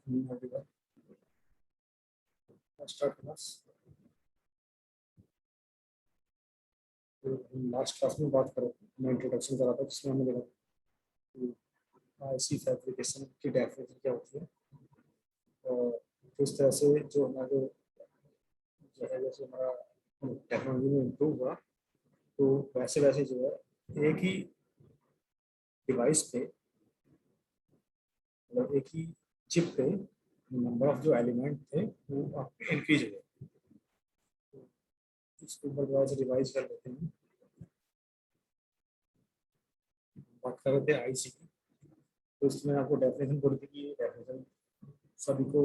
Afternoon everyone. Start class. Last class में बात करो, मैं इंट्रोडक्शन करा था जिसमें हमने देखा आईसी फैब्रिकेशन की डेफिनेशन क्या होती है और किस तरह से जो हमारा जो है जैसे हमारा टेक्नोलॉजी में इम्प्रूव हुआ तो वैसे वैसे जो है एक ही डिवाइस पे मतलब एक ही चिप पे नंबर ऑफ जो एलिमेंट थे वो आपके इंक्रीज हुए। इसको ऊपर से रिवाइज कर लेते हैं। बात कर रहे थे आईसी की, तो इसमें आपको डेफिनेशन बोली थी कि डेफिनेशन सभी को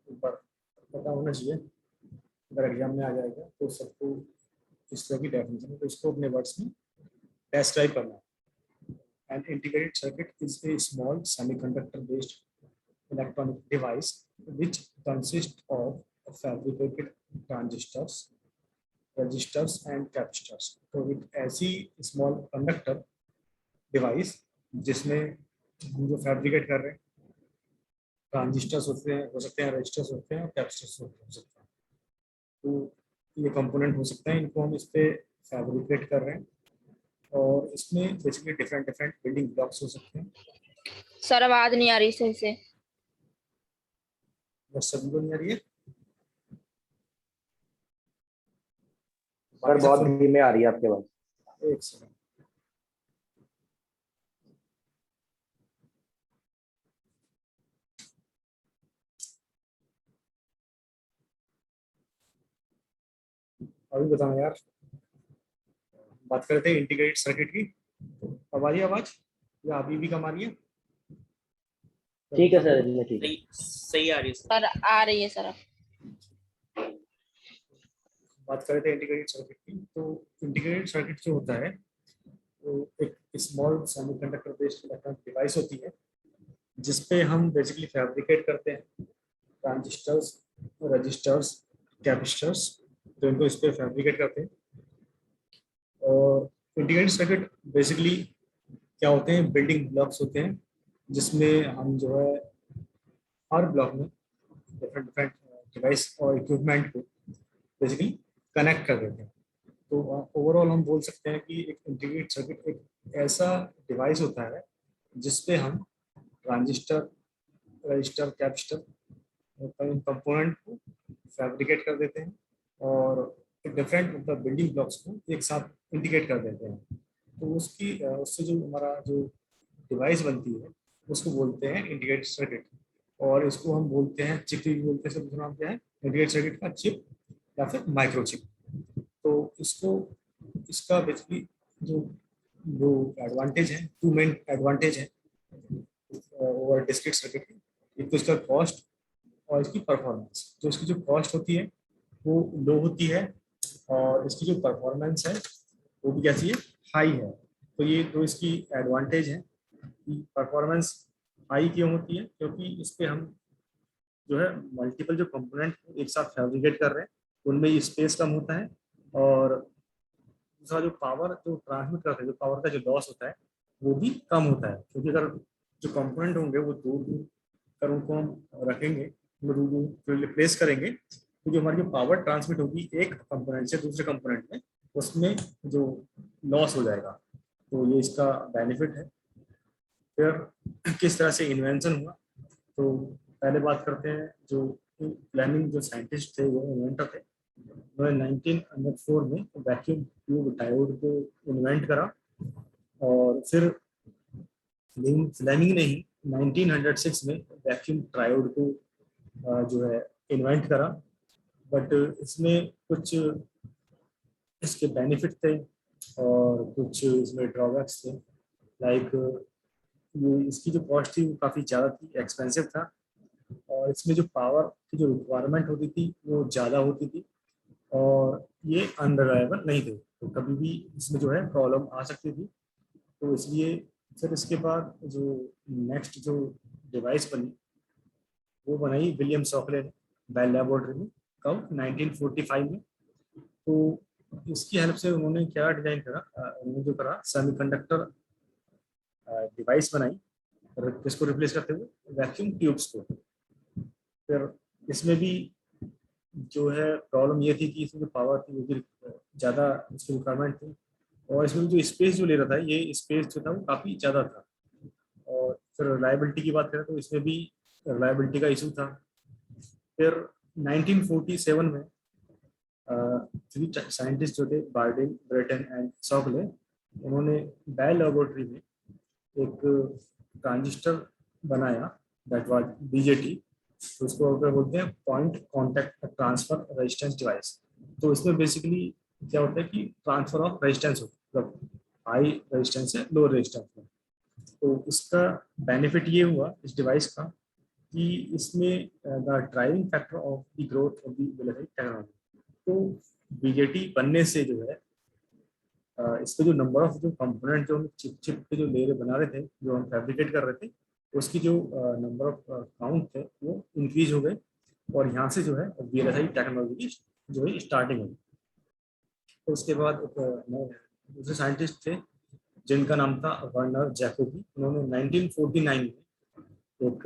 ऊपर पता होना चाहिए। अगर एग्जाम में आ जाएगा तो सबको इस तरह की डेफिनेशन है, तो इसको अपने वर्ड्स में डिस्क्राइब करना है। An integrated circuit is a small semiconductor-based electronic device which consists of fabricated transistors, resistors, and capacitors. तो एक ऐसी small conductor device जिसमें हम जो फैब्रिकेट कर रहे हैं ट्रांजिस्टर्स होते हैं, हो सकते हैं रेजिस्टर्स होते हैं और कैपेसिटर्स हो सकते हैं। तो ये कंपोनेंट हो सकते हैं, इनको हम इस पे फैब्रिकेट कर रहे हैं और इसमें basically different different building blocks हो सकते हैं। सर आवाज नहीं आ रही सही से। बस सभी को नहीं आ रही है सर, बहुत धीमे आ रही है आपके पास। एक सेकंड। अभी बताना यार, बात करते हैं इंटीग्रेटेड सर्किट की। अब आ रही है आवाज या अभी भी कम आ रही है? ठीक है सर, ठीक है, सही आ रही है सर आ रही है सर। बात कर रहे थे इंटीग्रेटेड सर्किट की। तो इंटीग्रेटेड सर्किट जो होता है वो एक small semiconductor based electronic device होती है जिसपे हम बेसिकली फैब्रिकेट करते हैं ट्रांजिस्टर्स, रजिस्टर्स, कैपेसिटर्स, तो इनको इस पे फैब्रिकेट करते हैं। और इंटीग्रेटेड सर्किट बेसिकली क्या होते हैं, बिल्डिंग ब्लॉक्स होते हैं जिसमें हम जो है हर ब्लॉक में डिफरेंट डिफरेंट डिवाइस और इक्विपमेंट को बेसिकली कनेक्ट कर देते हैं। तो ओवरऑल हम बोल सकते हैं कि एक इंटीग्रेटेड सर्किट एक ऐसा डिवाइस होता है जिसपे हम ट्रांजिस्टर, रजिस्टर, कैपेसिटर कंपोनेंट को फैब्रिकेट कर देते हैं और डिफरेंट मतलब बिल्डिंग ब्लॉक्स को एक साथ इंटीग्रेट कर देते हैं। तो उससे जो हमारा जो डिवाइस बनती है उसको बोलते हैं इंटीग्रेटेड सर्किट। और इसको हम बोलते हैं चिप भी बोलते हैं। दूसरा नाम क्या है इंटीग्रेटेड सर्किट का? चिप या फिर माइक्रोचिप। तो इसका बेसिकली जो जो एडवांटेज है, टू मेन एडवांटेज है ओवर डिस्क्रीट सर्किट की। एक तो इसका कॉस्ट और इसकी परफॉर्मेंस। तो इसकी जो कॉस्ट होती है वो लो होती है और इसकी जो परफॉर्मेंस है वो भी कैसी है, हाई है। तो ये तो इसकी एडवांटेज है कि परफॉर्मेंस हाई क्यों होती है, क्योंकि इस पे हम जो है मल्टीपल जो कंपोनेंट एक साथ फैब्रिकेट कर रहे हैं उनमें स्पेस कम होता है और दूसरा जो पावर जो ट्रांसमिट करते हैं, जो पावर का जो लॉस होता है वो भी कम होता है। क्योंकि अगर जो कंपोनेंट होंगे वो दूर दूर अगर उनको हम रखेंगे, रिप्लेस करेंगे, तो जो हमारी जो पावर ट्रांसमिट होगी एक कंपोनेंट से दूसरे कंपोनेंट में, उसमें जो लॉस हो जाएगा। तो ये इसका बेनिफिट है। फिर किस तरह से इन्वेंशन हुआ, तो पहले बात करते हैं जो प्लानिंग जो साइंटिस्ट थे, वो इन्वेंटर थे। उन्होंने 1904 में वैक्यूम ट्यूब डायोड को इन्वेंट करा और फिर फ्लेमिंग ने ही 1906 में वैक्यूम ट्रायोड को जो है इन्वेंट करा। बट इसमें कुछ इसके बेनिफिट थे और कुछ इसमें ड्रॉबैक्स थे। लाइक ये इसकी जो कॉस्ट थी वो काफ़ी ज़्यादा थी, एक्सपेंसिव था और इसमें जो पावर की जो रिक्वायरमेंट होती थी वो ज़्यादा होती थी और ये अनरिलायबल नहीं थे। तो कभी भी इसमें जो है प्रॉब्लम आ सकती थी। तो इसलिए फिर इसके बाद जो नेक्स्ट जो डिवाइस बनी वो बनाई विलियम शॉकले ने बेल लैबोरेटरी में, कब 1945 में। तो इसकी हेल्प से उन्होंने क्या डिजाइन करा, उन्होंने जो करा सेमीकंडक्टर डिवाइस बनाई किसको रिप्लेस करते हुए, वैक्यूम ट्यूब्स को। फिर इसमें भी जो है प्रॉब्लम ये थी कि इसमें जो पावर थी वो भी ज़्यादा इसकी रिक्वायरमेंट थी, और इसमें जो स्पेस जो ले रहा था, ये स्पेस जो था वो काफ़ी ज़्यादा था। और फिर रिलायबिलिटी की बात करें तो इसमें भी रिलायबिलिटी का इशू था। फिर 1947 में थ्री साइंटिस्ट जो थे, बार्डिन, ब्रेटन एंड शॉकले, उन्होंने बेल लेबोरेटरी में एक ट्रांजिस्टर बनाया, दैट वाज बीजेटी। तो उसको क्या बोलते हैं, point contact transfer resistance device. तो इसमें बेसिकली क्या होता है कि ट्रांसफर ऑफ रेजिस्टेंस होता है, मतलब हाई रेजिस्टेंस से लो रेजिस्टेंस में। तो इसका बेनिफिट ये हुआ इस डिवाइस का कि इसमें the driving factor of the growth of the technology. तो बीजेटी बनने से जो है इस पे जो नंबर ऑफ जो कंपोनेंट जो हम चिप चिप के जो लेयर बना रहे थे, जो हम फैब्रिकेट कर रहे थे, उसकी जो नंबर ऑफ काउंट थे वो इंक्रीज हो गए, और यहाँ से जो है वीएलएसआई टेक्नोलॉजी की जो है स्टार्टिंग हुई। तो उसके बाद एक दूसरे साइंटिस्ट थे जिनका नाम था वर्नर जैकोबी। उन्होंने 1949 में एक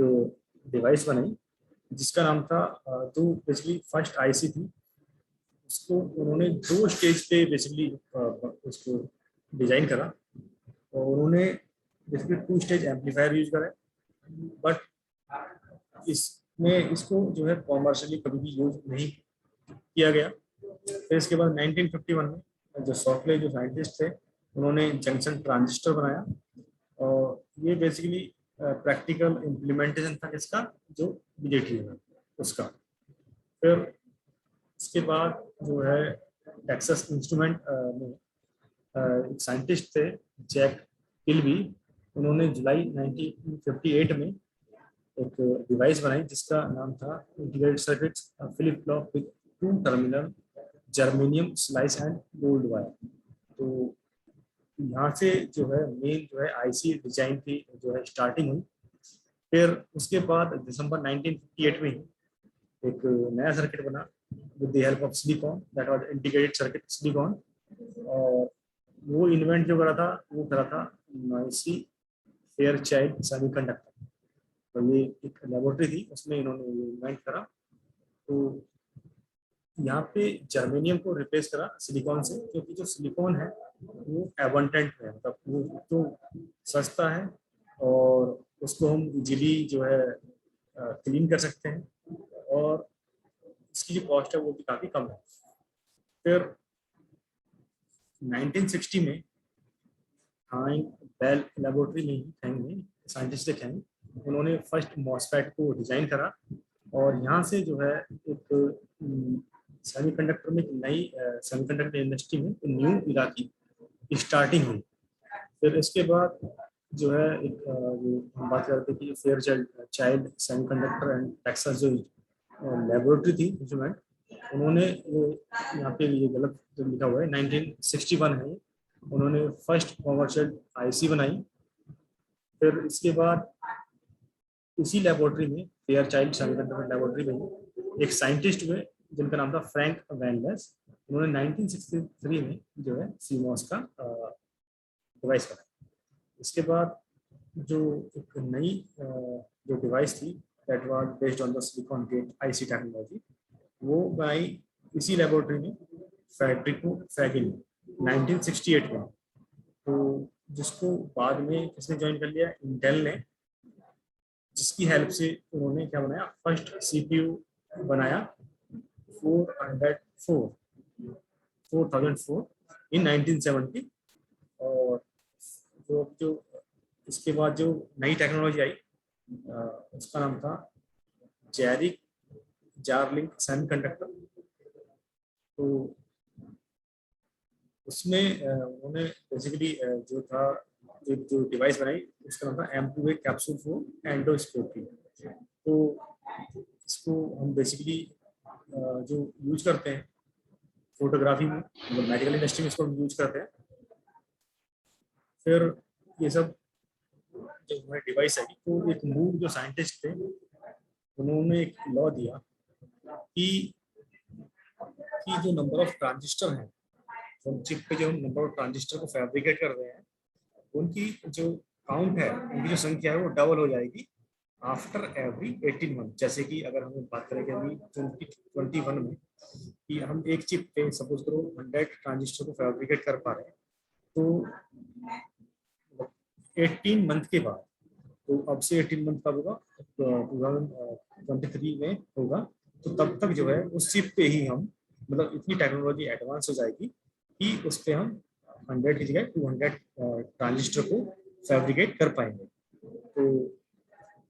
डिवाइस बनाई जिसका नाम था जो बेसिकली फर्स्ट आईसी थी। उसको उन्होंने 2 स्टेज पे बेसिकली उसको डिजाइन करा, और उन्होंने बेसिकली 2 स्टेज एम्पलीफायर यूज करा, बट इसमें इसको जो है कॉमर्शियली कभी भी यूज नहीं किया गया। फिर इसके बाद 1951 में जो शॉकले जो साइंटिस्ट थे, उन्होंने जंक्शन ट्रांजिस्टर बनाया, और ये बेसिकली प्रैक्टिकल इम्प्लीमेंटेशन था इसका, जो बीजेटी है उसका। फिर इसके बाद जो है टेक्सास इंस्ट्रूमेंट में एक साइंटिस्ट थे जैक किल्बी। उन्होंने जुलाई 1958 में एक डिवाइस बनाई जिसका नाम था integrated circuit flip flop with 2 terminal germanium slice and gold wire. तो यहाँ से जो है मेन जो है आईसी डिजाइन की जो है स्टार्टिंग हुई। फिर उसके बाद दिसंबर 1958 में एक नया सर्किट बना with the help of silicon, that was integrated circuit silicon. और वो इन्वेंट जो करा था वो करा था नॉइसी फेयरचाइल्ड सेमीकंडक्टर। तो ये एक लेबोरेटरी थी, उसमें इन्होंने ये इन्वेंट करा। तो यहाँ पे जर्मेनियम को रिप्लेस करा सिलिकॉन से, क्योंकि जो सिलिकॉन है वो एबंडेंट है, मतलब वो तो सस्ता है और उसको हम इजीली जो है क्लीन कर सकते हैं, और इसकी जो कॉस्ट है वो भी काफ़ी कम है। फिर 1960 में हाइंग बेल लेबोरेटरी में ही हैंग में साइंटिस्ट हैंग, उन्होंने फर्स्ट मॉसफेट को डिजाइन करा, और यहाँ से जो है एक सेमीकंडक्टर में एक नई सेमीकंडक्टर इंडस्ट्री में न्यू इरा की स्टार्टिंग हुई। फिर इसके बाद जो है एक जो हम बात करते कि fair child semiconductor and Texas जो लेबोरेटरी थी इंस्ट्रूमेंट, उन्होंने यहाँ पे ये गलत जो लिखा हुआ है 1961 है, उन्होंने फर्स्ट कॉमर्शियल आईसी बनाई। फिर इसके बाद इसी लेबोरेटरी में फेयर चाइल्ड सेमीकंडक्टर लेबोरेटरी में एक साइंटिस्ट हुए जिनका नाम था फ्रैंक वैनलेस। उन्होंने 1963 में जो है सीमॉस का डिवाइस बनाया। इसके बाद जो एक नई जो डिवाइस थी that was based on the silicon gate IC technology, वो बनाई इसी लेबोरेटरी में फेडरिको फैगिन 1968 में। तो जिसको बाद में किसने ज्वाइन कर लिया, इंटेल ने, जिसकी हेल्प से उन्होंने क्या बनाया, फर्स्ट सीपीयू बनाया 4004 इन 1970। और जो इसके बाद जो नई टेक्नोलॉजी आई उसका नाम था जेरिक जारलिंक सेमीकंडक्टर। तो उसमें उन्होंने बेसिकली जो था जो डिवाइस बनाई उसका नाम था M2A कैप्सूल 4 एंडोस्कोपी। तो इसको हम बेसिकली जो यूज करते हैं फोटोग्राफी में, मतलब मेडिकल इंडस्ट्री में इसको हम यूज करते हैं। फिर ये सब जो हमारी डिवाइस है, तो एक मूव जो साइंटिस्ट थे उन्होंने एक लॉ दिया कि जो नंबर ऑफ ट्रांजिस्टर हैं, चिप पे जो हम नंबर ऑफ ट्रांजिस्टर को फैब्रिकेट कर रहे हैं, उनकी जो काउंट है, उनकी जो संख्या है वो डबल हो जाएगी आफ्टर एवरी 18 मंथ। जैसे कि अगर हम बात करें कि अभी 2021 में कि हम एक चिप पे सपोज करो 100 ट्रांजिस्टर को फैब्रिकेट कर पा रहे हैं, तो 18 मंथ के बाद, तो अब से 18 मंथ कब होगा, 2023 में होगा, तो तब तक जो है उस चिप पे ही हम, मतलब इतनी टेक्नोलॉजी एडवांस हो जाएगी कि उस पे हम 100 की जगह 200 ट्रांजिस्टर को फैब्रिकेट कर पाएंगे। तो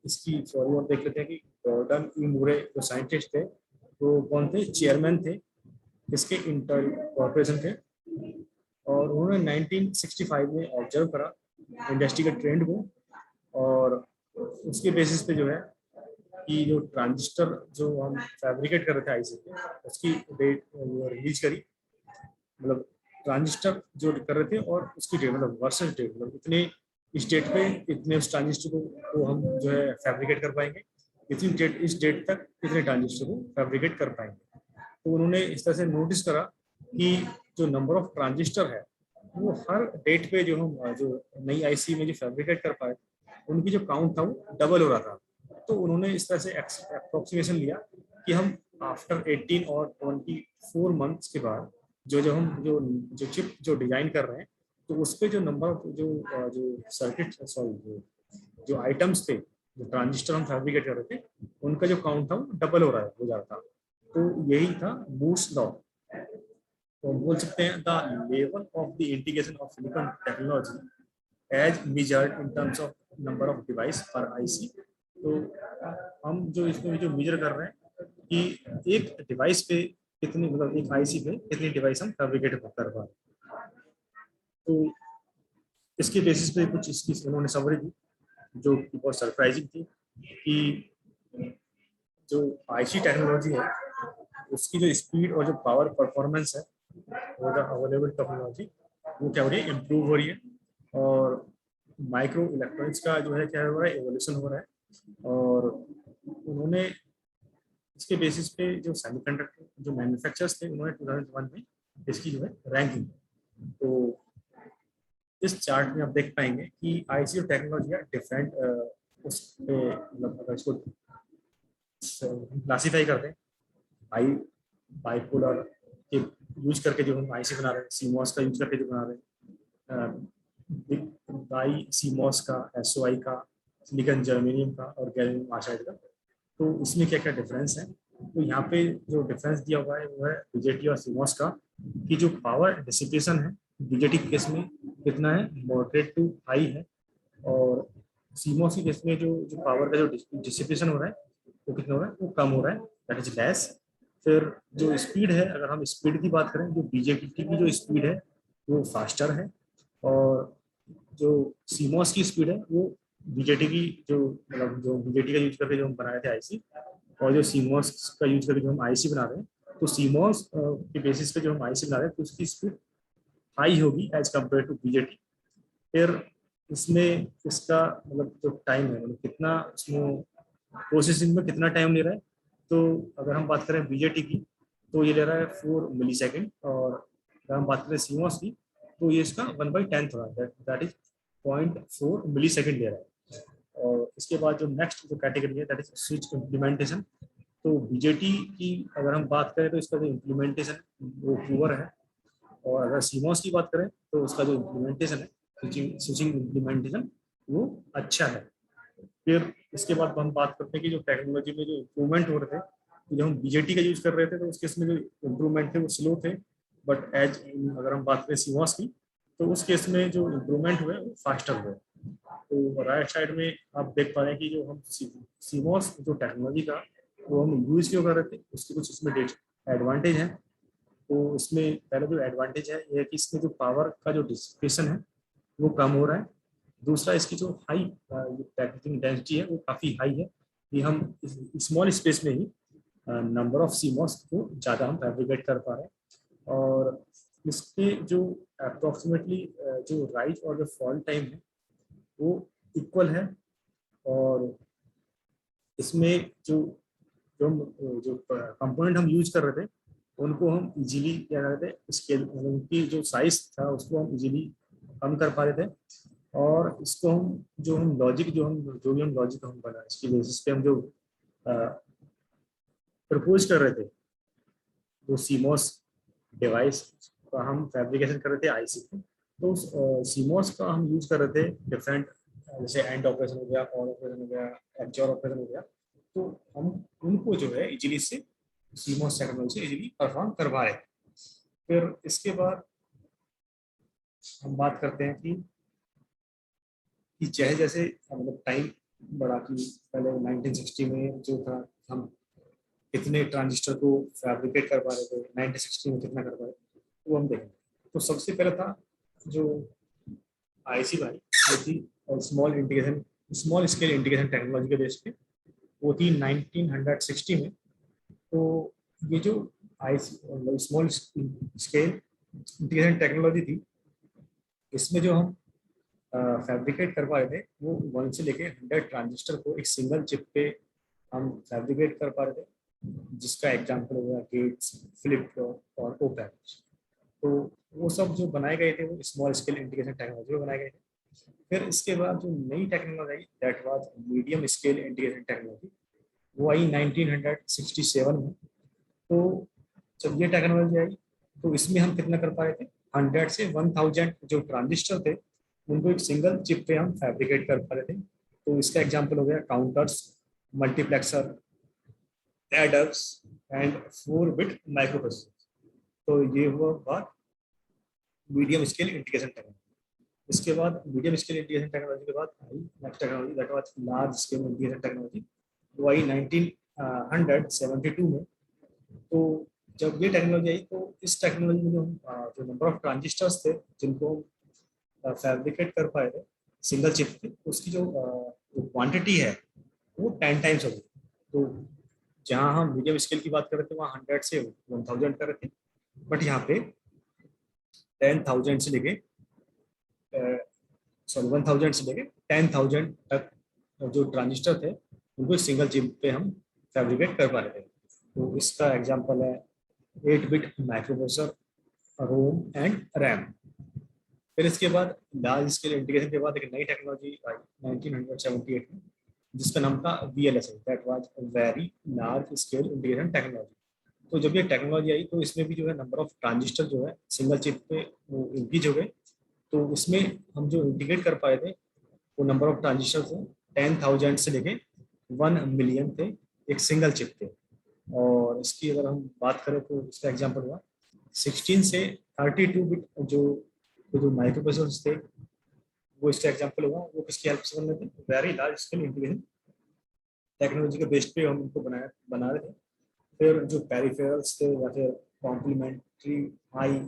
इसकी थ्योरी और देख लेते हैं कि गॉर्डन ई मूरे जो साइंटिस्ट थे वो कौन थे, चेयरमैन थे इसके, इंटेल कॉर्पोरेशन थे, और उन्होंने 1965 में ऑब्जर्व करा इंडस्ट्री के ट्रेंड को, और उसके बेसिस पे जो है कि जो ट्रांजिस्टर जो हम फैब्रिकेट कर रहे थे आईसी पे, उसकी डेट रिलीज करी, मतलब ट्रांजिस्टर जो कर रहे थे और उसकी डेट, मतलब वर्सेस डेट, मतलब इतने इस डेट पे इतने उस ट्रांजिस्टर को हम जो है फैब्रिकेट कर पाएंगे, इतनी डेट, इस डेट तक इतने ट्रांजिस्टर को फैब्रिकेट कर पाएंगे। तो उन्होंने इस तरह से नोटिस करा कि जो नंबर ऑफ ट्रांजिस्टर है वो हर डेट पे जो हम जो नई आईसी में जो फैब्रिकेट कर पाए, उनकी जो काउंट था वो डबल हो रहा था। तो उन्होंने इस तरह से अप्रोक्सीमेशन लिया कि हम आफ्टर 18 और 24 मंथ्स के बाद जो जो हम जो चिप जो डिजाइन कर रहे हैं, तो उस पे जो नंबर ऑफ जो सर्किट, सॉरी, जो आइटम्स थे, जो ट्रांजिस्टर हम फैब्रिकेट कर रहे थे, उनका जो काउंट था वो डबल हो जा रहा था। तो यही था मूर्स लॉ। तो हम बोल सकते हैं the level of the integration of silicon technology as measured in terms of number of device per IC. तो हम जो इसमें जो मेजर कर रहे हैं कि एक डिवाइस पे कितनी, मतलब एक आईसी पे कितनी डिवाइस हम फैब्रिकेट कर पा रहे हैं। तो इसके बेसिस पे कुछ इसकी उन्होंने समरी दी जो कि बहुत सरप्राइजिंग थी कि जो आईसी टेक्नोलॉजी है उसकी जो स्पीड और जो पावर परफॉर्मेंस है वो जो अवेलेबल टेक्नोलॉजी वो क्या हो रही है, इम्प्रूव हो रही है, और माइक्रो इलेक्ट्रॉनिक्स का जो है क्या हो रहा है, एवोल्यूशन हो रहा है। और उन्होंने इसके बेसिस पे जो सेमीकंडक्टर जो मैन्युफैक्चरर्स थे उन्होंने 2001 में इसकी जो है रैंकिंग। तो इस चार्ट में आप देख पाएंगे कि आईसी टेक्नोलॉजी है डिफरेंट, उस पे मतलब अगर इसको क्लासीफाई करते हैं आई बाइपोलर के यूज करके जो हम आईसी बना रहे हैं, सीमॉस का यूज करके जो बना रहे हैं, बाई सीमॉस का, एसओआई का, सिलिकॉन जर्मेनियम का और गैलियम आर्सेनाइड का। तो इसमें क्या क्या डिफरेंस है, तो यहाँ पे जो डिफरेंस दिया हुआ है वो है बीजेटी और सीमॉस का, कि जो पावर डिसिपेशन है बीजेटी के केस में कितना है, मॉडरेट टू हाई है, और सीमॉस के केस में जो जो पावर का जो डिसिपेशन हो रहा है वो कितना हो रहा है, वो कम हो रहा है, दैट इज लेस। फिर जो स्पीड है, अगर हम स्पीड की बात करें, जो बीजेटी की जो स्पीड है वो फास्टर है, और जो सीमॉस की स्पीड है वो बीजेटी की जो, मतलब जो बीजेटी का यूज करके जो हम बनाए थे आईसी, और जो सीमॉस का यूज करके जो हम आईसी बना रहे हैं, तो सीमॉस के बेसिस पे जो हम आईसी बना रहे हैं तो उसकी स्पीड हाई होगी एज कम्पेयर टू बीजेटी। फिर इसमें इसका मतलब जो टाइम है, मतलब कितना उसमें प्रोसेसिंग में कितना टाइम ले रहा है, तो अगर हम बात करें बीजेटी की तो ये ले रहा है 4 मिली सेकेंड, और अगर हम बात करें सीमॉस की तो ये इसका 1/10 हो रहा है, दैट इज 0.4 मिली सेकेंड ले रहा है। और इसके बाद जो नेक्स्ट जो कैटेगरी है दैट इज स्विच इम्प्लीमेंटेशन। तो बीजेटी की अगर हम बात करें तो इसका जो इम्प्लीमेंटेशन वो पुअर है, और अगर सीमॉस की बात करें तो उसका जो इम्प्लीमेंटेशन है, स्विचिंग इम्प्लीमेंटेशन, वो अच्छा है। फिर इसके बाद हम बात करते हैं कि जो टेक्नोलॉजी में जो इम्प्रूवमेंट हो रहे थे, तो जब हम बीजेटी का यूज कर रहे थे तो उसके इसमें जो इम्प्रूवमेंट थे वो स्लो थे, बट एज अगर हम बात करें सीमॉस की तो उस केस में जो इम्प्रूवमेंट हुए वो फास्टर हुए। तो राइट साइड में आप देख पा रहे हैं कि जो हम सीमॉस जो टेक्नोलॉजी का वो हम यूज क्यों कर रहे थे, उसके कुछ इसमें एडवांटेज है। तो इसमें पहला जो एडवांटेज है ये है कि इसमें जो पावर का जो डिसिपेशन है वो कम हो रहा है। दूसरा, इसकी जो हाई पैकेजिंग डेंसिटी है वो काफ़ी हाई है, कि हम स्मॉल स्पेस में ही नंबर ऑफ सीमॉस को ज़्यादा हम फैब्रिकेट कर पा रहे हैं। और इसके जो अप्रोक्सीमेटली जो राइज और जो फॉल टाइम है वो इक्वल है। और इसमें जो जो जो कंपोनेंट हम यूज कर रहे थे उनको हम इजीली क्या कर रहे थे, स्केल, उनकी जो साइज था उसको हम इजीली कम कर पा रहे थे। और इसको हम जो भी हम लॉजिक हम बना इसकी बेसिस पे हम जो प्रपोज कर रहे थे, वो सीमोस डिवाइस का हम फैब्रिकेशन कर रहे थे आईसी पे। तो उस सीमोस का हम यूज कर रहे थे डिफरेंट, जैसे एंड ऑपरेशन हो गया, ऑन ऑपरेशन हो गया, एक्चुअल ऑपरेशन हो गया। तो हम उनको जो है इजीली से सीमोस टेक्नोलॉजी से इजीली परफॉर्म करवा रहे थे। फिर इसके बाद हम बात करते हैं कि चाहे जैसे मतलब टाइम बढ़ा, कि पहले 1960 में जो था, हम कितने ट्रांजिस्टर को फैब्रिकेट कर पा रहे थे, 1960 में कितना कर पाए, वो हम देखेंगे। तो सबसे पहले था जो आईसी भाई, वो थी स्मॉल स्केल इंटीग्रेशन टेक्नोलॉजी के बेस पे, वो थी 1960 में। तो ये जो IC small scale integration technology थी, इसमें जो हम फैब्रिकेट कर पा रहे थे वो 1 से लेके 100 ट्रांजिस्टर को एक सिंगल चिप पे हम फैब्रिकेट कर पा रहे थे, जिसका एग्जांपल हो गया गेट्स, फ्लिप फ्लॉप और ओप एम्प्स। तो वो सब जो बनाए गए थे वो स्मॉल स्केल इंटीग्रेशन टेक्नोलॉजी में बनाए गए थे। फिर इसके बाद जो नई technology I, that was medium scale integration technology, वो आई 1967 में। तो जब ये टेक्नोलॉजी आई, तो इसमें हम कितना कर पा रहे थे, 100 से 1000 जो ट्रांजिस्टर थे उनको एक सिंगल चिप पे हम फैब्रिकेट कर पा रहे थे। तो इसका एग्जांपल हो गया counters, multiplexer, aiders and 4 bit microprocessor. तो ये हुआ बात मीडियम स्केल इंटीग्रेशन टेक्नोलॉजी। इसके बाद मीडियम स्केल इंटीग्रेशन टेक्नोलॉजी के बाद आई next technology, that was large scale integration technology, वो आई 1972 में। तो जब ये टेक्नोलॉजी आई, तो इस टेक्नोलॉजी में जो नंबर ऑफ ट्रांजिस्टर्स थे जिनको फैब्रिकेट कर पाए थे सिंगल चिप पे, उसकी जो क्वांटिटी है वो 10 टाइम्स हो गई। तो जहाँ हम मीडियम स्केल की बात कर रहे थे वहाँ 100 से 1000 कर रहे थे, बट यहाँ पे 10,000 से लेके 1000 से लेके 10,000 तक जो ट्रांजिस्टर थे उनको सिंगल चिप पे हम फैब्रिकेट कर पा रहे थे। तो इसका एग्जांपल है 8 bit microprocessor, ROM and RAM. फिर इसके बाद लार्ज स्केल इंटीग्रेशन के बाद एक नई टेक्नोलॉजी आई 1978 में, जिसका नाम था VLSI, that was very large scale integration technology. तो जब ये टेक्नोलॉजी आई, तो इसमें भी जो है नंबर ऑफ ट्रांजिस्टर जो है सिंगल चिप पे वो इंक्रीज हो गए। तो इसमें हम जो इंटीग्रेट कर पाए थे वो नंबर ऑफ ट्रांजिस्टर थे 10,000 से लेके 1 मिलियन थे एक सिंगल चिप पे। और इसकी अगर हम बात करें तो इसका एग्जांपल हुआ 16 से 32 बिट जो माइक्रोप्रोसेसर्स थे, वो इसका एग्जांपल हुआ। वो किसकी हेल्प से बन रहे थे, very large scale integration technology के बेस पे हम इनको बना रहे थे। फिर जो पेरिफेरल्स थे या फिर कॉम्प्लीमेंट्री हाई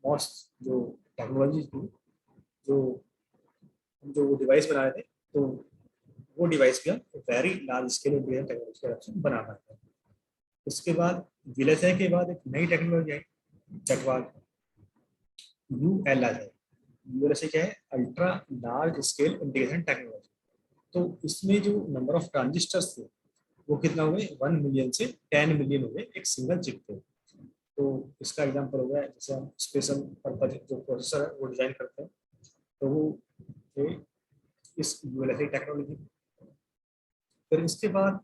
मॉस्ट जो टेक्नोलॉजी थी, जो जो वो डिवाइस बना रहे थे, तो वो डिवाइस भी हम very large scale integration technology के हेल्प से बना पाते हैं। उसके बाद VLSI के बाद एक नई technology I, that was ULSI। ULSI क्या है, ultra large scale integration technology. तो इसमें जो नंबर ऑफ ट्रांजिस्टर्स थे वो कितना हुए, 1 मिलियन से 10 मिलियन हुए एक सिंगल चिप पे। तो इसका एग्जांपल हो गया, जैसे हम स्पेशल पर्पज जो प्रोसेसर है वो डिजाइन करते हैं, तो वो थे इस ULSI टेक्नोलॉजी। फिर इसके बाद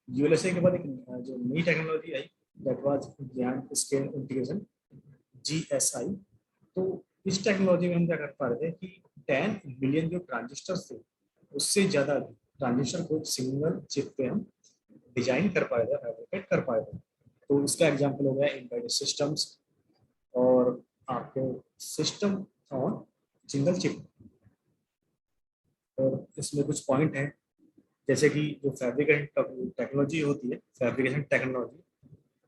ULSI के बाद एक जो नई टेक्नोलॉजी आई, दैट वाज ज्ञान स्केल इंटीग्रेशन, GSI। तो इस टेक्नोलॉजी में हम क्या कर पा रहे थे कि 10 बिलियन जो ट्रांजिस्टर्स थे उससे ज़्यादा ट्रांजिस्टर को सिंगल चिप पे हम डिजाइन कर पाए थे, फैब्रिकेट कर पाए थे। तो इसका एग्जांपल हो गया एम्बेडेड सिस्टम्स और आपके सिस्टम ऑन सिंगल चिप। और इसमें कुछ पॉइंट हैं, जैसे कि जो फैब्रिकेशन टेक्नोलॉजी होती है, fabrication technology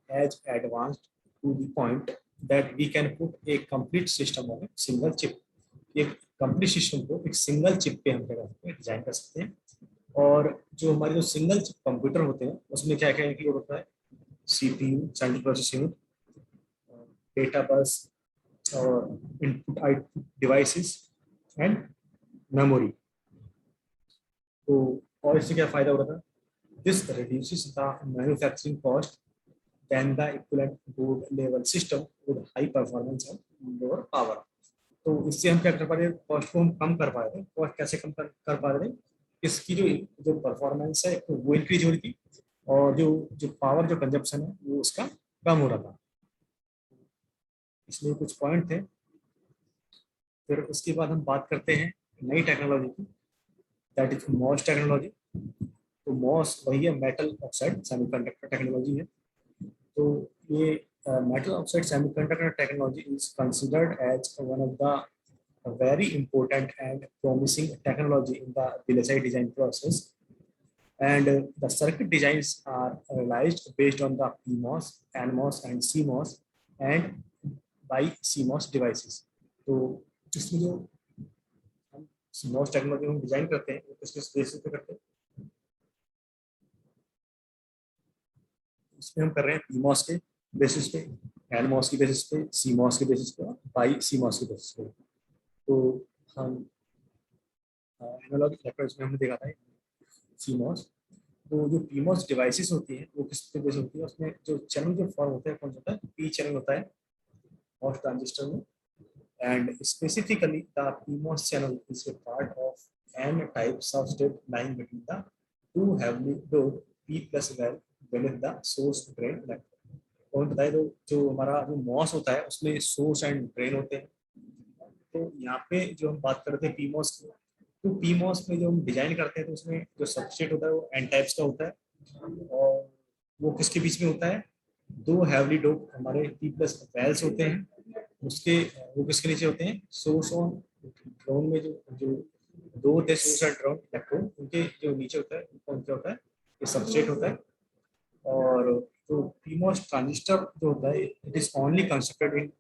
as advanced to the point that we can put a complete system on a single chip. एक कंप्लीट सिस्टम को एक सिंगल चिप पे हम क्या कर सकते हैं, डिजाइन कर सकते हैं। और जो हमारे जो सिंगल चिप कंप्यूटर होते हैं उसमें क्या क्या इंक्लूड होता है, CPU, central processing unit, data bus और input output devices and memory. तो और इससे क्या फायदा हो रहा था, this reduces the manufacturing cost than the equivalent board level system with high performance and lower power। तो इससे हम क्या कर पा रहे हैं, कॉस्ट को हम कम कर पा रहे थे। कॉस्ट कैसे कम कर पा रहे थे, इसकी जो जो परफॉर्मेंस है वो इंक्रीज हो रही थी, और जो जो पावर जो कंजप्शन है वो उसका कम हो रहा था। इसलिए कुछ पॉइंट थे। फिर उसके बाद हम बात करते हैं नई टेक्नोलॉजी की, दैट इज मॉस टेक्नोलॉजी। तो मॉस वही है, मेटल ऑक्साइड सेमीकंडक्टर टेक्नोलॉजी है। तो ये metal oxide semiconductor technology is considered as one of the very important and promising technology in the VLSI design process. And the circuit designs are realized based on the PMOS, NMOS, and CMOS and by CMOS devices. तो इसमें जो हम CMOS technology हम design करते हैं वो किस basis पे करते हैं, इसमें हम कर रहे हैं PMOS के बेसिस पे, NMOS की बेसिस पे, CMOS के बेसिस पे, बाई CMOS के बेसिस पे। तो हम एनालॉग इलेक्ट्रॉनिक्स में हमने देखा था CMOS। तो जो PMOS डिवाइसेस होती हैं वो किस पे बेस होती है, उसमें जो चैनल जो फॉर्म होता है कौन सा होता है, पी चैनल होता है MOS ट्रांजिस्टर में। And specifically the PMOS channel is a part of n types of step line between the two heavily doped P plus well beneath the source drain network। और बताए तो जो हमारा जो MOS होता है उसमें सोर्स एंड ड्रेन होते हैं। तो यहाँ पे जो हम बात करते हैं PMOS की, तो PMOS में जो हम डिजाइन करते हैं तो उसमें जो सबस्ट्रेट होता है वो एन टाइप्स का होता है, और वो किसके बीच में होता है, दो हैवली डोप हमारे पी प्लस वेल्स होते हैं, उसके वो किसके नीचे होते हैं, सोर्स ऑन ड्रोन में जो जो दो होते हैं सोर्स एंड ड्रोन इलेक्ट्रॉन, उनके जो नीचे होता है कौन क्या होता है, ये सबस्ट्रेट होता है। और जो PMOS ट्रांजिस्टर जो होता है it is only constructed in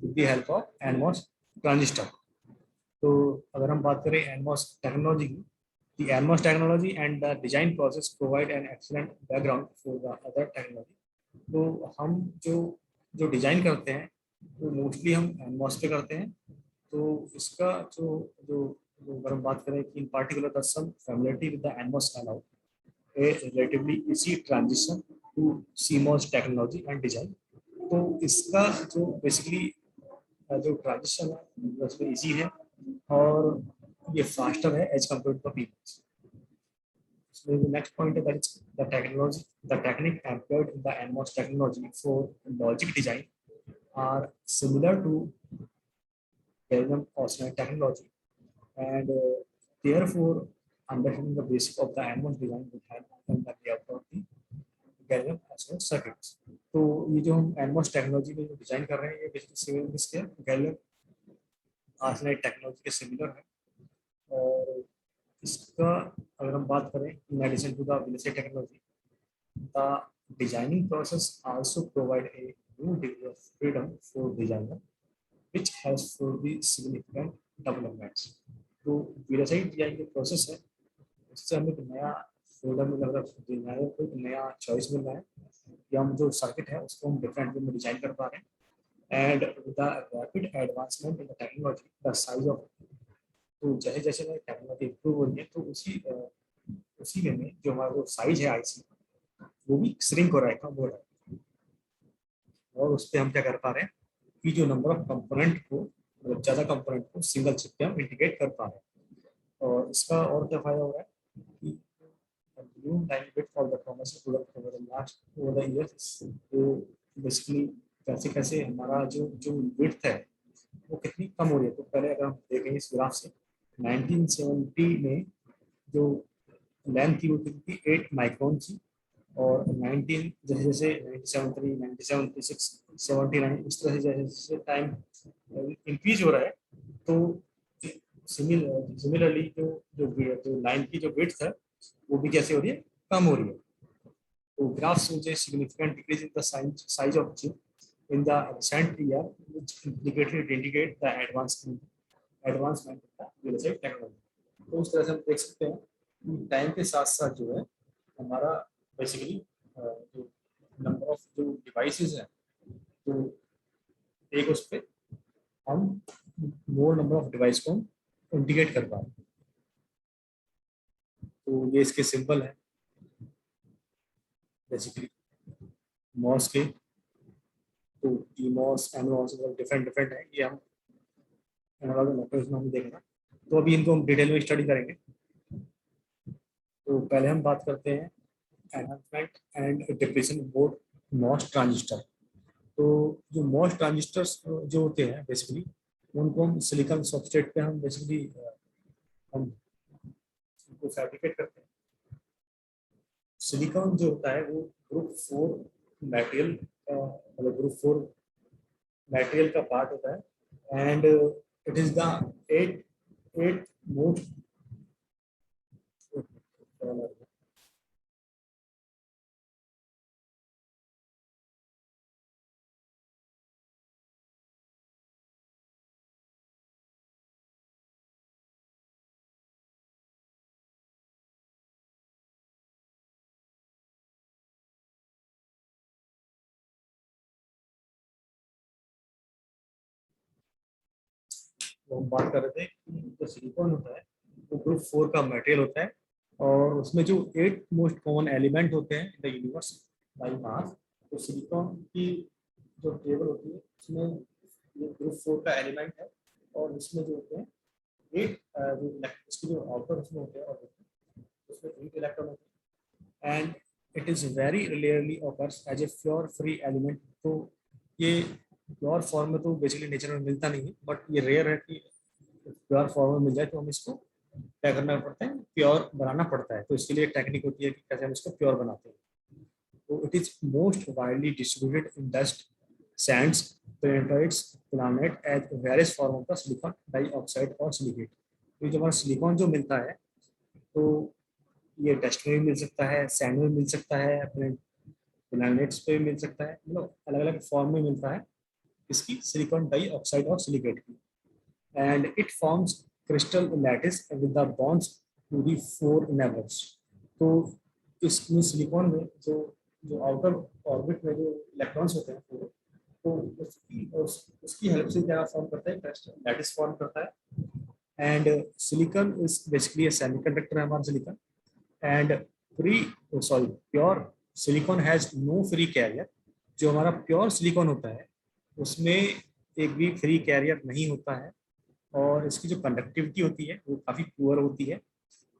with the help of NMOS transistor. तो अगर हम बात करें NMOS टेक्नोलॉजी की, the NMOS technology and the design process provide an excellent background for the other technology। तो हम जो जो डिजाइन करते हैं वो मोस्टली हम NMOS पे करते हैं। तो इसका जो जो जो अगर हम बात करें कि in particular the some familiarity with the NMOS allow a relatively easy transition to CMOS technology and design। तो इसका जो बेसिकली जो ट्रांजिशन है उसमें इजी है, और ये फास्टर है as compare to PMOS। So the next point is that it's the technology, the technique employed in the NMOS technology for logic design are similar to gallium arsenide technology, and therefore understanding the basic of the NMOS design will help in the layout of the gallium arsenide circuits। तो ये जो हम NMOS technology में जो design कर रहे हैं ये बेसिकली सिमिलर किसके गैलियम आर्सेनाइड टेक्नोलॉजी के सिमिलर है। और इसका अगर हम बात करें in addition to the VLSI technology, the designing process also provide a new degree of freedom for designer, which has for the significant developments। तो VLSI डिजाइन जो प्रोसेस है उससे हमें एक नया फ्रीडम मिल रहा है, डिजाइनर को एक नया चॉइस मिल रहा है कि हम जो सर्किट है उसको हम डिफरेंट वे में डिजाइन कर पा रहे हैं। And the rapid advancement in the technology the size of, तो जैसे जैसे टेक्नोलॉजी इम्प्रूव हो रही है तो उसी वे में जो हमारा जो साइज है IC वो भी श्रिंक हो रहा है, कम हो रहा है। और उस पर हम क्या कर पा रहे हैं कि जो नंबर ऑफ कंपोनेंट को, मतलब ज़्यादा कंपोनेंट को सिंगल चिप पे हम इंटीग्रेट कर पा रहे हैं। और इसका और क्या फायदा हो रहा है कि new line width for the commercial product over the years। तो बेसिकली कैसे कैसे हमारा जो जो विड्थ है वो कितनी कम हो रही है। तो पहले अगर हम देखें इस ग्राफ से 1970 में जो लेंथ थी वो कितनी थी 8 माइक्रोन थी, और 19 जैसे जैसे 97, 96, 79 इस तरह से जैसे जैसे टाइम इंक्रीज हो रहा है तो सिमिलरली जो जो जो लाइन की जो विड्थ है वो भी कैसे हो रही है, कम हो रही है। तो graph shows a significant decrease in the size of chip in the recent year, which indicated indicate the advancement of the VLSI technology। तो उस तरह से हम देख सकते हैं कि टाइम के साथ साथ जो है हमारा बेसिकली जो नंबर ऑफ जो डिवाइसेस हैं तो एक उस पर हम मोर नंबर ऑफ डिवाइस को इंटीग्रेट कर पा रहे हैं। तो ये इसके सिंबल है बेसिकली मॉस के। तो PMOS NMOS डिफरेंट डिफरेंट है, ये हम एनालॉग इलेक्ट्रोड्स में हम देखना, तो अभी इनको हम डिटेल में स्टडी करेंगे। तो पहले हम बात करते हैं एनहांसमेंट एंड डिप्लीशन बोर्ड मॉस ट्रांजिस्टर। तो जो मॉस ट्रांजिस्टर्स जो होते हैं बेसिकली, उनको हम सिलिकॉन सबस्ट्रेट पे हम बेसिकली हम उनको फैब्रिकेट करते हैं। सिलिकॉन जो होता है वो ग्रुप 4 मटेरियल, मतलब ग्रुप 4 मटेरियल का पार्ट होता है, and it is the at most तो हम बात कर रहे थे कि जो सिलिकॉन होता है वो ग्रुप 4 का मटेरियल होता है, और उसमें जो 8 मोस्ट कॉमन एलिमेंट होते हैं in the universe by mass. तो सिलिकॉन की जो टेबल होती है उसमें ये ग्रुप 4 का एलिमेंट है, और इसमें जो होते हैं 8 जो इसके जो आउटर उसमें होते हैं, और उसमें 8 इलेक्ट्रॉन होते हैं, and it is very rarely occurs as a pure free element. तो ये प्योर फॉर्म में तो बेसिकली नेचर में मिलता नहीं है, बट ये रेयर है कि प्योर फॉर्म में मिल जाए, तो हम इसको क्या करना पड़ता है, प्योर बनाना पड़ता है। तो इसके लिए एक टेक्निक होती है कि कैसे हम इसको प्योर बनाते हैं। तो it is most widely distributed in dust, sands, planetoids, planet as various form of the silicon dioxide और सिलिकेट। तो जो हमारा सिलिकॉन जो मिलता है, तो ये डस्ट में भी मिल सकता है, सैंड में मिल सकता है, अपने प्लानेट्स पे भी मिल सकता है, मतलब अलग अलग फॉर्म में मिलता है इसकी सिलिकॉन डाइऑक्साइड और सिलिकेट की। And it forms crystal lattice with the bonds to the 4 neighbours. तो इसमें सिलिकॉन में जो जो आउटर ऑर्बिट में जो इलेक्ट्रॉन्स होते हैं पूरे, तो उसकी हेल्प से क्या फॉर्म करता है, क्रिस्टल लैटिस फॉर्म करता है। And silicon is basically a semiconductor है हमारा silicon, and free sorry pure silicon has no free carrier. जो हमारा प्योर सिलिकॉन होता है उसमें एक भी फ्री कैरियर नहीं होता है, और इसकी जो कंडक्टिविटी होती है वो काफ़ी पुअर होती है।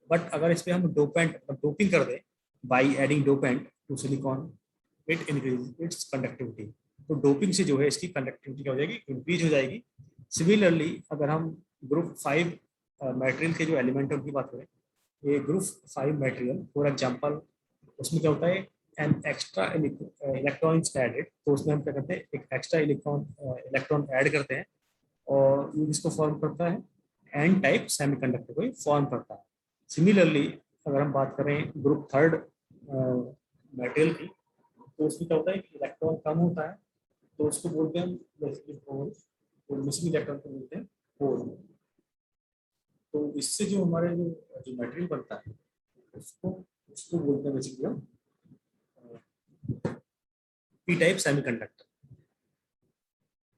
बट अगर इस पर हम डोपिंग कर दें by adding dopant to silicon, it increase its conductivity. तो डोपिंग से जो है इसकी कंडक्टिविटी क्या हो जाएगी, इंक्रीज हो जाएगी। सिमिलरली अगर हम ग्रुप 5 मटेरियल के जो एलिमेंट है उनकी बात करें, ये ग्रुप 5 मटेरियल फॉर एग्जांपल, उसमें क्या होता है, एन एक्स्ट्रा इलेक्ट्रॉन एडेड। तो उसमें हम क्या करते हैं, एक एक्स्ट्रा इलेक्ट्रॉन ऐड करते हैं, और ये इसको फॉर्म करता है एन टाइप सेमीकंडक्टर को फॉर्म करता है। सिमिलरली अगर हम बात करें ग्रुप 3 मटेरियल की, तो उसमें क्या होता है कि इलेक्ट्रॉन कम होता है, तो उसको बोलते हैं हम बेसिकली होल, और मिसिंग इलेक्ट्रॉन को बोलते हैं होल। तो इससे जो हमारे जो जो मटेरियल बनता है उसको उसको बोलते हैं बेसिकली हम पी टाइप सेमीकंडक्टर।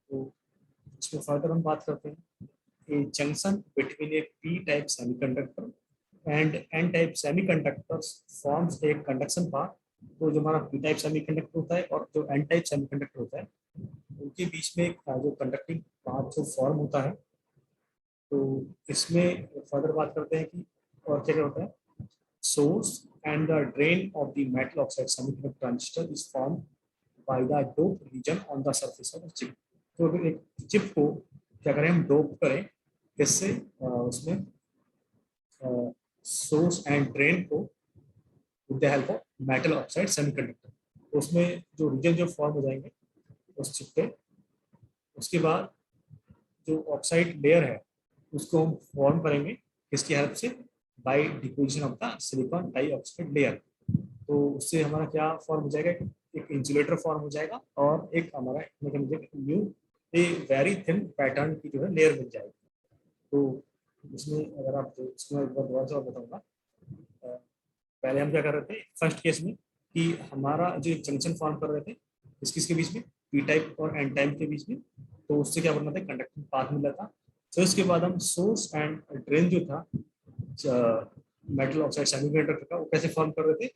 तो इसमें फर्दर हम बात करते हैं a junction between a p-type semiconductor and n-type semiconductors forms a conduction path। तो जो हमारा p-type semiconductor होता है और जो n-type semiconductor होता है, उनके बीच में एक जो कंडक्टिंग पाथ जो फॉर्म होता है। तो इसमें फर्दर बात करते हैं कि और क्या क्या होता है, source and the drain of the metal oxide semiconductor transistor is form by the dope region on the surface of the chip. तो अगर एक चिप को क्या करें, हम डोप करें किससे, उसमें सोर्स एंड ड्रेन को with the help of metal oxide semiconductor, तो उसमें जो रीजन जो फॉर्म हो जाएंगे उस चिप पे, उसके बाद जो ऑक्साइड लेयर है उसको हम फॉर्म करेंगे किसकी हेल्प से, by deposition of the silicon dioxide layer. तो उससे हमारा क्या फॉर्म हो जाएगा, एक इंसुलेटर फॉर्म हो जाएगा, और एक हमारा new a very thin pattern की जो है लेयर मिल जाएगी। तो इसमें अगर आप इसमें एक बार दोबारा से बताऊंगा, पहले हम क्या कर रहे थे फर्स्ट केस में कि हमारा जो जंक्शन फॉर्म कर रहे थे किस किसके बीच में, पी टाइप और एन टाइप के बीच में, तो उससे क्या बनना था, कंडक्टिंग पाथ मिला था। तो इसके बाद हम सोर्स एंड ड्रेन जो था मेटल ऑक्साइड सेमीकंडक्टर का, वो कैसे फॉर्म कर रहे थे,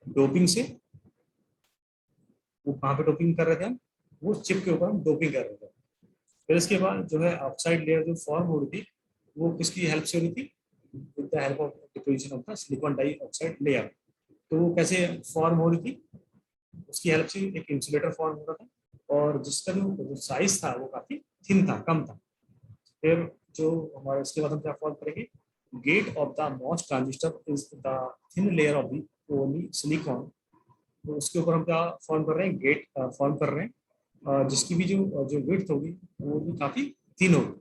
डोपिंग से। वो कहाँ पे डोपिंग कर रहे थे हम, वो चिप के ऊपर हम डोपिंग कर रहे थे। फिर इसके बाद जो है ऑक्साइड लेयर जो फॉर्म हो रही थी वो किसकी हेल्प से हो रही थी, with the help of deposition of the silicon dioxide layer. तो वो कैसे फॉर्म हो रही थी, उसकी हेल्प से एक इंसुलेटर फॉर्म हो रहा था और जिसका जो साइज था वो काफी थिन था, कम था। फिर जो हमारे इसके बाद हम क्या फॉर्म करेंगे, gate of the MOS transistor is the thin layer of the silicon. तो उसके ऊपर हम क्या फॉर्म कर रहे हैं, गेट फॉर्म कर रहे हैं जिसकी भी जो जो विड्थ होगी वो भी काफी थिन होगी।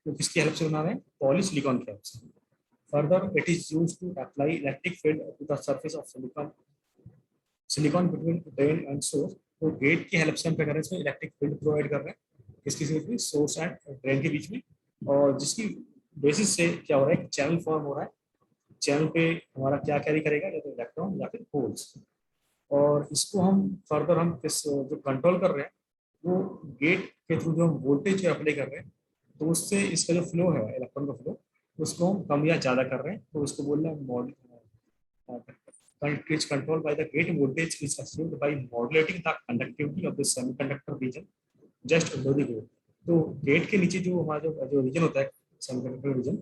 तो किसकी हेल्प से बना रहे हैं, पॉलीसिलिकॉन की हेल्प से। Further it is used to apply electric field to the surface of silicon between drain and source. तो गेट की हेल्प से हम क्या कर रहे हैं, इसमें इलेक्ट्रिक फील्ड प्रोवाइड कर रहे हैं किसकी बीच में, सोर्स एंड ड्रेन के बीच में। और जिसकी बेसिस से क्या हो रहा है, चैनल फॉर्म हो रहा है। चैनल पे हमारा क्या कैरी करेगा, या तो इलेक्ट्रॉन या फिर होल्स। और इसको हम फर्दर हम किस जो कंट्रोल कर रहे हैं वो गेट के थ्रू जो हम वोल्टेज अप्लाई कर रहे हैं, तो उससे इसका जो फ्लो है इलेक्ट्रॉन का फ्लो उसको हम कम या ज़्यादा कर रहे हैं। तो उसको बोल रहे हैं mod is controlled by the gate voltage is achieved by modulating the conductivity of the semiconductor region just below the gate। तो गेट के नीचे जो हमारा जो रीजन होता है सेमीकंडक्टर रीजन,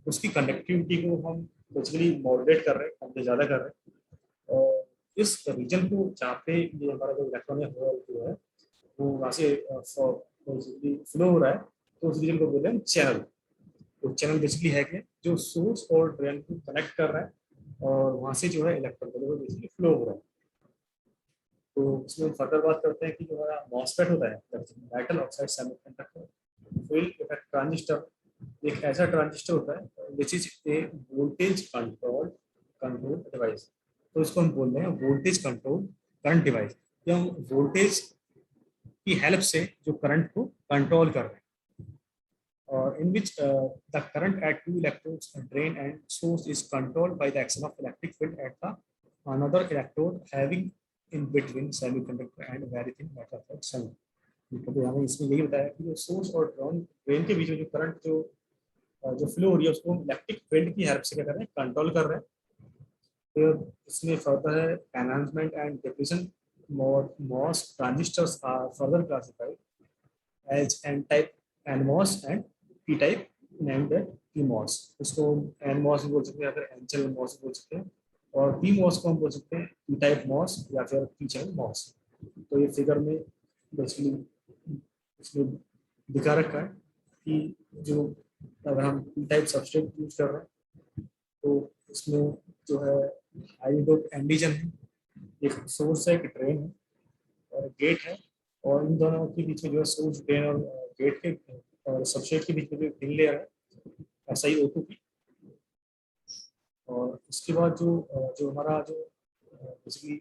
उसकी कंडक्टिविटी को हम बेसिकली मॉडुलेट कर रहे हैं, कम से ज़्यादा कर रहे हैं। और इस रीजन को जहाँ पे ये हमारा जो इलेक्ट्रॉन जो है वो वहाँ से फ्लो हो रहा है, तो उस रीजन को बोलते हैं चैनल। तो चैनल बेसिकली है कि जो सोर्स और ड्रेन को कनेक्ट कर रहा है और वहाँ से जो है इलेक्ट्रॉन को बेसिकली फ्लो हो रहा है। तो इसमें फर्दर बात करते हैं कि जो हमारा मॉसफेट होता है, metal oxide semiconductor field effect transistor, एक ऐसा ट्रांजिस्टर होता है which is a voltage control device. तो इसको हम बोल रहे हैं वोल्टेज कंट्रोल करंट डिवाइस, या हम वोल्टेज की हेल्प से जो करंट को कंट्रोल कर रहे हैं। और in which the current at two electrodes drain and source is controlled by the action of electric field at the another electrode having in between semiconductor and very thin metal oxide cell। तो हमें इसमें यही बताया कि जो source और drain के बीच में जो करंट जो फ्लो हो रही है उसको इलेक्ट्रिक फील्ड की हेल्प से क्या कर रहे हैं, कंट्रोल कर रहे हैं। फिर इसमें फर्दर है enhancement and depletion MOS transistors are further classified as N type NMOS and P type named PMOS। इसको NMOS भी बोल सकते हैं या फिर N channel MOS बोल सकते हैं, और PMOS को हम बोल सकते हैं P type MOS या फिर P channel MOS। तो ये फिगर में बेसिकली इसमें दिखा रखा है कि जो अगर हम P type सबस्ट्रेट यूज कर रहे हैं तो इसमें जो है हाइड्रोड एंडीजन है, एक सोर्स है, एक ड्रेन है और गेट है। और इन दोनों के बीच में जो है सोर्स ड्रेन और गेट के और सबस्ट्रेट के बीच में जो थिन लेयर है ऐसा ही O2 की। और इसके बाद जो हमारा जो बेसिकली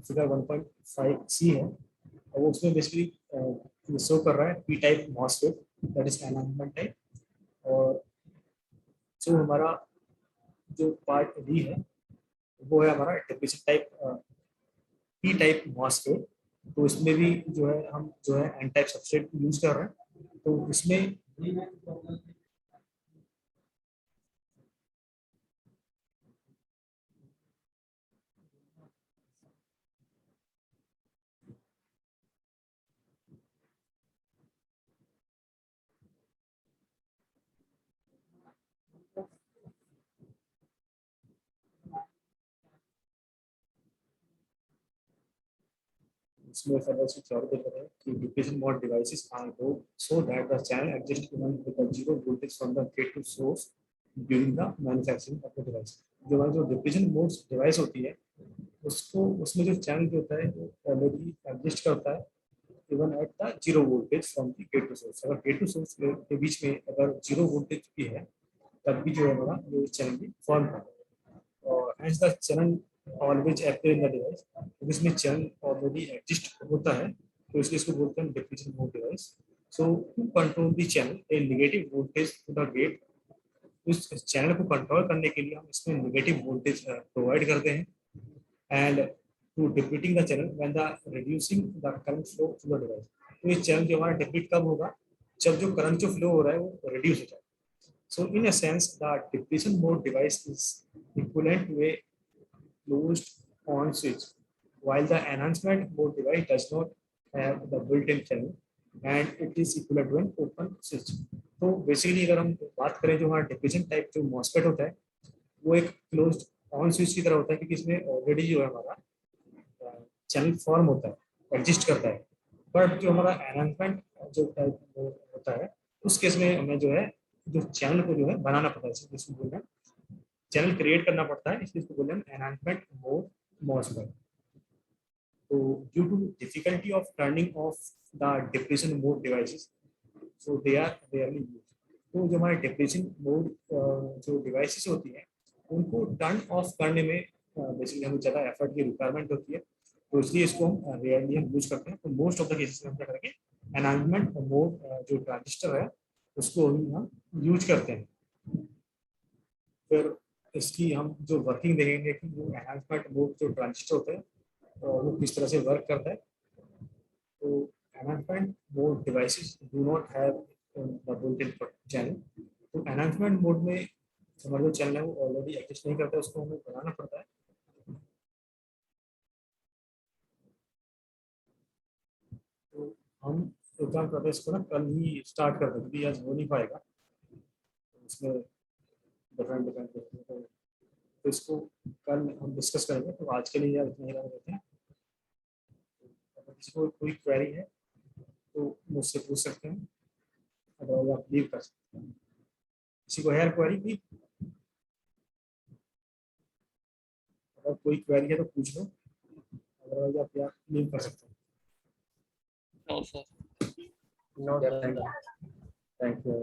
फिगर 1.5C है और वो उसमें बेसिकली शो कर रहा है P type MOSFET, that is enhancement type. और जो हमारा जो पार्ट डी है वो है हमारा depletion type P type MOSFET. तो इसमें भी जो है हम जो है एन टाइप सबस्ट्रेट यूज कर रहे हैं। तो इसमें इसमें फर्दर से थ्योरी देते हैं कि डिप्लीशन मोड डिवाइसेस आर रोड so that the channel exist even with the zero voltage from the gate to source during the manufacturing of the device. जो हमारी जो डिप्लीशन मोड डिवाइस होती है उसको उसमें जो चैनल जो होता है वो ऑलरेडी एग्जिस्ट करता है even at the zero voltage from the gate to source. अगर गेट टू सोर्स के बीच में अगर जीरो वोल्टेज भी है तब भी जो है हमारा ये चैनल भी फॉर्म करता है। और hence the channel always appear in the device। तो इसमें चैनल ऑलरेडी एग्जिस्ट होता है तो इसलिए इसको बोलते हैं depletion mode device. So to control the channel a negative voltage to the gate, उस चैनल को कंट्रोल करने के लिए हम इसमें नेगेटिव वोल्टेज प्रोवाइड करते हैं। And to depleting the channel when the reducing the current flow through the device. तो ये चैनल जो हमारा डिप्लीट कब होगा, जब जो करंट जो फ्लो हो रहा है वो रिड्यूस हो जाए। So in a sense, the depletion mode device is equivalent to a closed on switch, while the enhancement mode device does not have the built-in channel and it is equal to an open switch. तो basically अगर हम बात करें जो हमारा depletion type जो MOSFET होता है वो एक क्लोज्ड ऑन स्विच की तरह होता है, क्योंकि इसमें ऑलरेडी जो है हमारा चैनल फॉर्म होता है, एग्जिस्ट करता है। बट जो हमारा एनहांसमेंट जो टाइप होता है उस केस में हमें जो है जो चैनल को जो है बनाना पड़ता है, जिसको बोलते हैं चैनल क्रिएट करना पड़ता है, इसलिए इसको बोलते हैं एनहांसमेंट मोड मॉसफेट। तो due to difficulty of turning off the depletion mode devices, so they are rarely used. तो जो हमारे डिप्लीशन मोड जो डिवाइसेस होती हैं उनको टर्न ऑफ करने में बेसिकली हमें ज़्यादा एफर्ट की रिक्वायरमेंट होती है, तो इसलिए इसको हम रेयरली हम यूज करते हैं। तो मोस्ट ऑफ द केसेस में हम क्या करेंगे, एनहांसमेंट मोड जो ट्रांजिस्टर है उसको ही हम यूज करते हैं। फिर इसकी हम जो वर्किंग देखेंगे कि वो एनहांसमेंट मोड जो ट्रांजिस्टर होता है वो किस तरह से वर्क करता है। तो enhancement mode devices do not have the built-in channel. तो एनहांसमेंट मोड में हमारा जो चैनल है वो ऑलरेडी एग्जिस्ट नहीं करता है, उसको हमें बनाना पड़ता है। तो हम एक काम करते हैं, इसको ना कल ही स्टार्ट कर दें क्योंकि आज हो नहीं पाएगा, तो इसमें डिफरेंट डिफरेंट तो इसको कल हम डिस्कस करेंगे। तो आज के लिए यार इतना ही रहने देते हैं। अगर किसी को कोई क्वेरी है तो मुझसे पूछ सकते हैं, अदरवाइज आप लीव कर सकते हैं। किसी को है क्वेरी भी, अगर कोई क्वेरी है तो पूछ लो, अदरवाइज आप यार लीव कर सकते हैं। No sir. Thank you.